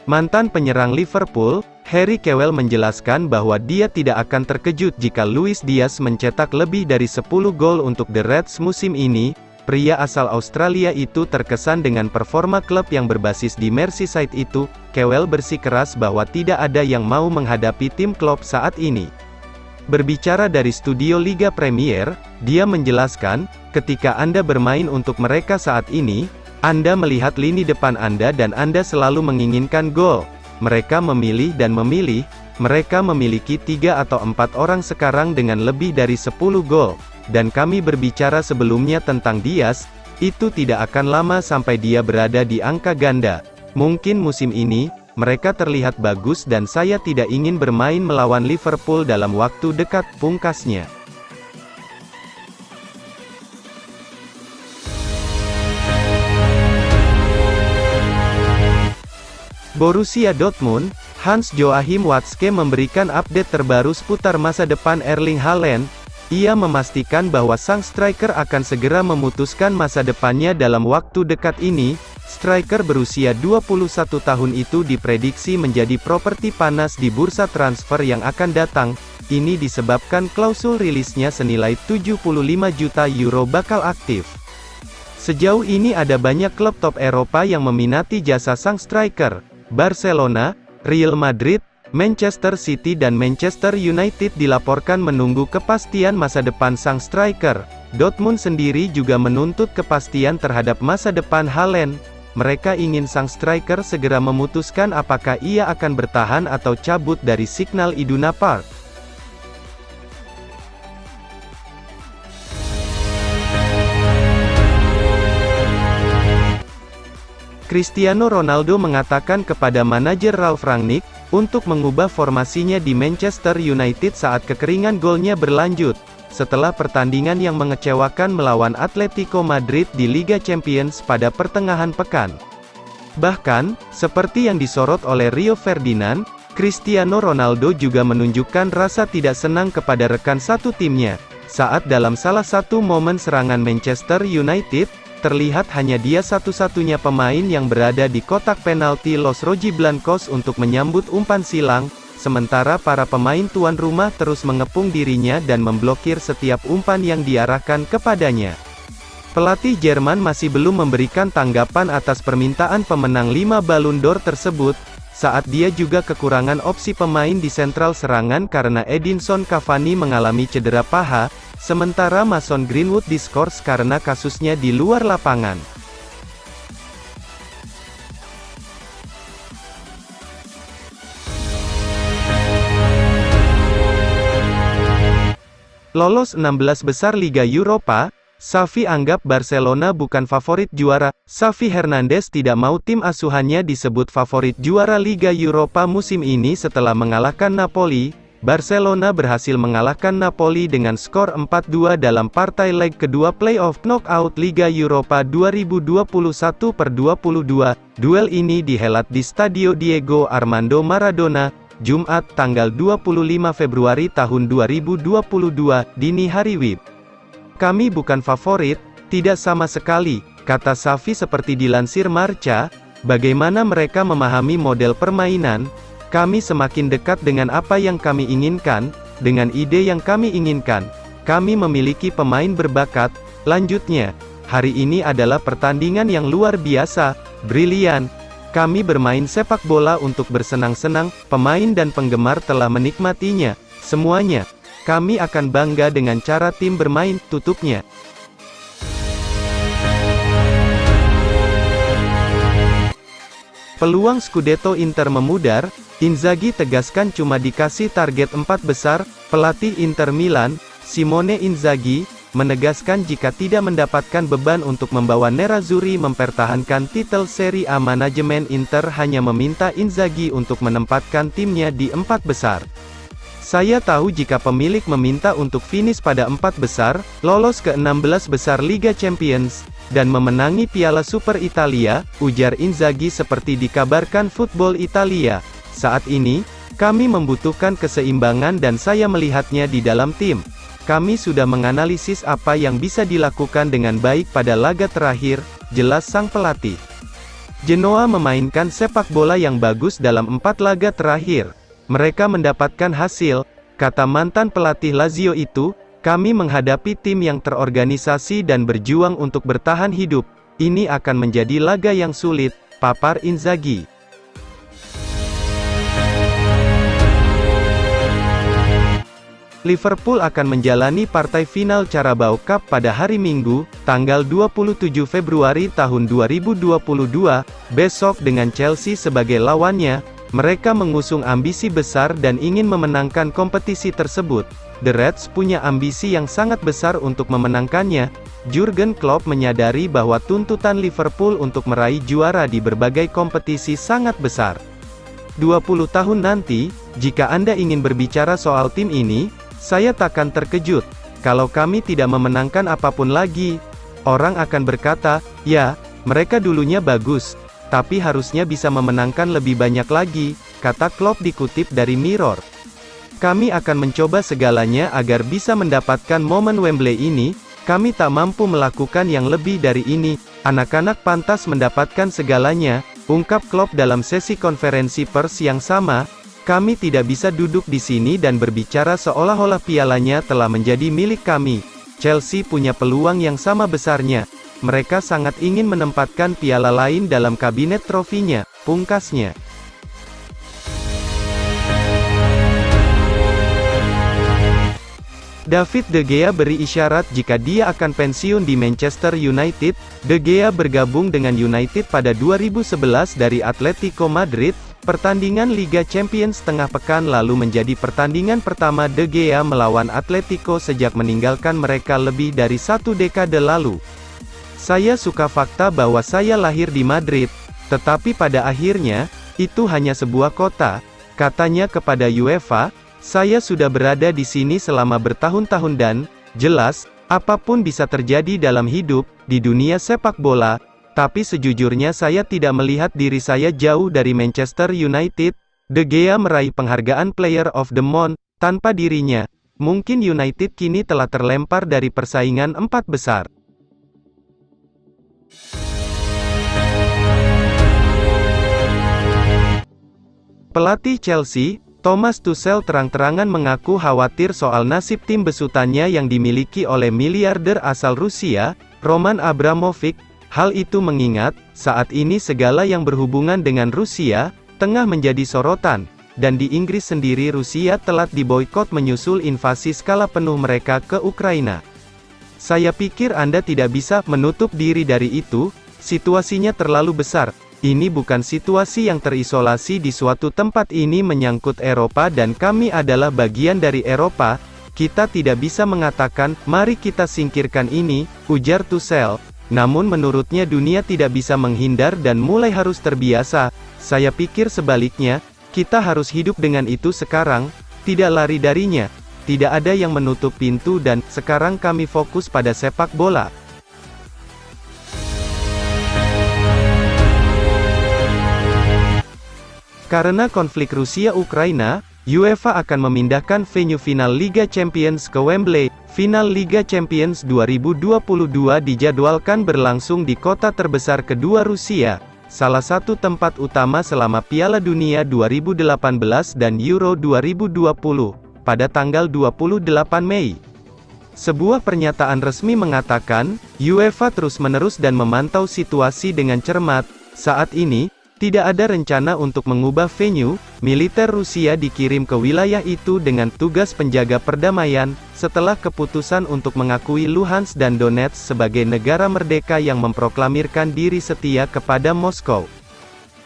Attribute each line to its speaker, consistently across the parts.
Speaker 1: Mantan penyerang Liverpool, Harry Kewell menjelaskan bahwa dia tidak akan terkejut jika Luis Diaz mencetak lebih dari 10 gol untuk The Reds musim ini. Pria asal Australia itu terkesan dengan performa klub yang berbasis di Merseyside itu. Kewell bersikeras bahwa tidak ada yang mau menghadapi tim Klopp saat ini. Berbicara dari studio Liga Premier, dia menjelaskan, ketika Anda bermain untuk mereka saat ini, Anda melihat lini depan Anda dan Anda selalu menginginkan gol. Mereka memilih dan memilih, mereka memiliki 3 atau 4 orang sekarang dengan lebih dari 10 gol. Dan kami berbicara sebelumnya tentang Diaz, itu tidak akan lama sampai dia berada di angka ganda. Mungkin musim ini, mereka terlihat bagus dan saya tidak ingin bermain melawan Liverpool dalam waktu dekat, pungkasnya. Borussia Dortmund, Hans-Joachim Watzke memberikan update terbaru seputar masa depan Erling Haaland. Ia memastikan bahwa sang striker akan segera memutuskan masa depannya dalam waktu dekat ini. Striker berusia 21 tahun itu diprediksi menjadi properti panas di bursa transfer yang akan datang. Ini disebabkan klausul rilisnya senilai 75 juta euro bakal aktif. Sejauh ini ada banyak klub top Eropa yang meminati jasa sang striker. Barcelona, Real Madrid, Manchester City dan Manchester United dilaporkan menunggu kepastian masa depan sang striker. Dortmund sendiri juga menuntut kepastian terhadap masa depan Haaland. Mereka ingin sang striker segera memutuskan apakah ia akan bertahan atau cabut dari Signal Iduna Park. Cristiano Ronaldo mengatakan kepada manajer Ralf Rangnick, untuk mengubah formasinya di Manchester United saat kekeringan golnya berlanjut, setelah pertandingan yang mengecewakan melawan Atletico Madrid di Liga Champions pada pertengahan pekan. Bahkan, seperti yang disorot oleh Rio Ferdinand, Cristiano Ronaldo juga menunjukkan rasa tidak senang kepada rekan satu timnya, saat dalam salah satu momen serangan Manchester United, terlihat hanya dia satu-satunya pemain yang berada di kotak penalti Los Rojiblancos untuk menyambut umpan silang, sementara para pemain tuan rumah terus mengepung dirinya dan memblokir setiap umpan yang diarahkan kepadanya. Pelatih Jerman masih belum memberikan tanggapan atas permintaan pemenang 5 Ballon d'Or tersebut, saat dia juga kekurangan opsi pemain di sentral serangan karena Edinson Cavani mengalami cedera paha, sementara Mason Greenwood diskors karena kasusnya di luar lapangan. Lolos 16 besar Liga Eropa, Xavi anggap Barcelona bukan favorit juara. Xavi Hernandez tidak mau tim asuhannya disebut favorit juara Liga Eropa musim ini setelah mengalahkan Napoli. Barcelona berhasil mengalahkan Napoli dengan skor 4-2 dalam partai leg kedua playoff knockout Liga Eropa 2021/22. Duel ini dihelat di Stadio Diego Armando Maradona, Jumat, tanggal 25 Februari tahun 2022, dini hari WIB. Kami bukan favorit, tidak sama sekali, kata Xavi seperti dilansir Marca. Bagaimana mereka memahami model permainan? Kami semakin dekat dengan apa yang kami inginkan, dengan ide yang kami inginkan. Kami memiliki pemain berbakat. Lanjutnya, hari ini adalah pertandingan yang luar biasa, brilian. Kami bermain sepak bola untuk bersenang-senang, pemain dan penggemar telah menikmatinya, semuanya. Kami akan bangga dengan cara tim bermain, tutupnya. Peluang Scudetto Inter memudar, Inzaghi tegaskan cuma dikasih target 4 besar. Pelatih Inter Milan, Simone Inzaghi, menegaskan jika tidak mendapatkan beban untuk membawa Nerazzurri mempertahankan titel Serie A. Manajemen Inter hanya meminta Inzaghi untuk menempatkan timnya di 4 besar. Saya tahu jika pemilik meminta untuk finish pada 4 besar, lolos ke 16 besar Liga Champions, dan memenangi Piala Super Italia, ujar Inzaghi seperti dikabarkan Football Italia. Saat ini, kami membutuhkan keseimbangan dan saya melihatnya di dalam tim. Kami sudah menganalisis apa yang bisa dilakukan dengan baik pada laga terakhir, jelas sang pelatih. Genoa memainkan sepak bola yang bagus dalam 4 laga terakhir. Mereka mendapatkan hasil, kata mantan pelatih Lazio itu, kami menghadapi tim yang terorganisasi dan berjuang untuk bertahan hidup. Ini akan menjadi laga yang sulit, papar Inzaghi. Liverpool akan menjalani partai final Carabao Cup pada hari Minggu, tanggal 27 Februari tahun 2022, besok dengan Chelsea sebagai lawannya. Mereka mengusung ambisi besar dan ingin memenangkan kompetisi tersebut. The Reds punya ambisi yang sangat besar untuk memenangkannya. Jurgen Klopp menyadari bahwa tuntutan Liverpool untuk meraih juara di berbagai kompetisi sangat besar. 20 tahun nanti, jika Anda ingin berbicara soal tim ini, saya takkan terkejut kalau kami tidak memenangkan apapun lagi. Orang akan berkata, ya, mereka dulunya bagus, tapi harusnya bisa memenangkan lebih banyak lagi, kata Klopp dikutip dari Mirror. Kami akan mencoba segalanya agar bisa mendapatkan momen Wembley ini. Kami tak mampu melakukan yang lebih dari ini. Anak-anak pantas mendapatkan segalanya, ungkap Klopp dalam sesi konferensi pers yang sama. Kami tidak bisa duduk di sini dan berbicara seolah-olah pialanya telah menjadi milik kami. Chelsea punya peluang yang sama besarnya. Mereka sangat ingin menempatkan piala lain dalam kabinet trofinya, pungkasnya. David De Gea beri isyarat jika dia akan pensiun di Manchester United. De Gea bergabung dengan United pada 2011 dari Atletico Madrid. Pertandingan Liga Champions tengah pekan lalu menjadi pertandingan pertama De Gea melawan Atletico sejak meninggalkan mereka lebih dari 1 dekade lalu. Saya suka fakta bahwa saya lahir di Madrid, tetapi pada akhirnya, itu hanya sebuah kota, katanya kepada UEFA. Saya sudah berada di sini selama bertahun-tahun dan, jelas, apapun bisa terjadi dalam hidup, di dunia sepak bola. Tapi sejujurnya saya tidak melihat diri saya jauh dari Manchester United. De Gea meraih penghargaan Player of the Month. Tanpa dirinya, mungkin United kini telah terlempar dari persaingan 4 besar. Pelatih Chelsea, Thomas Tuchel terang-terangan mengaku khawatir soal nasib tim besutannya yang dimiliki oleh miliarder asal Rusia, Roman Abramovich. Hal itu mengingat, saat ini segala yang berhubungan dengan Rusia, tengah menjadi sorotan, dan di Inggris sendiri Rusia telat diboikot menyusul invasi skala penuh mereka ke Ukraina. Saya pikir Anda tidak bisa menutup diri dari itu, situasinya terlalu besar. Ini bukan situasi yang terisolasi di suatu tempat, ini menyangkut Eropa dan kami adalah bagian dari Eropa. Kita tidak bisa mengatakan, mari kita singkirkan ini, ujar Tuchel. Namun menurutnya dunia tidak bisa menghindar dan mulai harus terbiasa. Saya pikir sebaliknya, kita harus hidup dengan itu sekarang, tidak lari darinya. Tidak ada yang menutup pintu dan, sekarang kami fokus pada sepak bola. Karena konflik Rusia-Ukraina, UEFA akan memindahkan venue final Liga Champions ke Wembley. Final Liga Champions 2022 dijadwalkan berlangsung di kota terbesar kedua Rusia, salah satu tempat utama selama Piala Dunia 2018 dan Euro 2020, pada tanggal 28 Mei. Sebuah pernyataan resmi mengatakan, UEFA terus-menerus dan memantau situasi dengan cermat. Saat ini, tidak ada rencana untuk mengubah venue. Militer Rusia dikirim ke wilayah itu dengan tugas penjaga perdamaian, setelah keputusan untuk mengakui Luhansk dan Donetsk sebagai negara merdeka yang memproklamirkan diri setia kepada Moskow.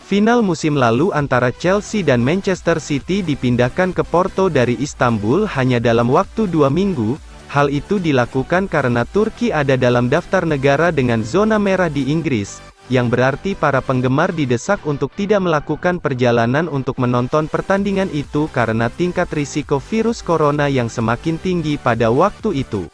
Speaker 1: Final musim lalu antara Chelsea dan Manchester City dipindahkan ke Porto dari Istanbul hanya dalam waktu 2 minggu. Hal itu dilakukan karena Turki ada dalam daftar negara dengan zona merah di Inggris, yang berarti para penggemar didesak untuk tidak melakukan perjalanan untuk menonton pertandingan itu karena tingkat risiko virus corona yang semakin tinggi pada waktu itu.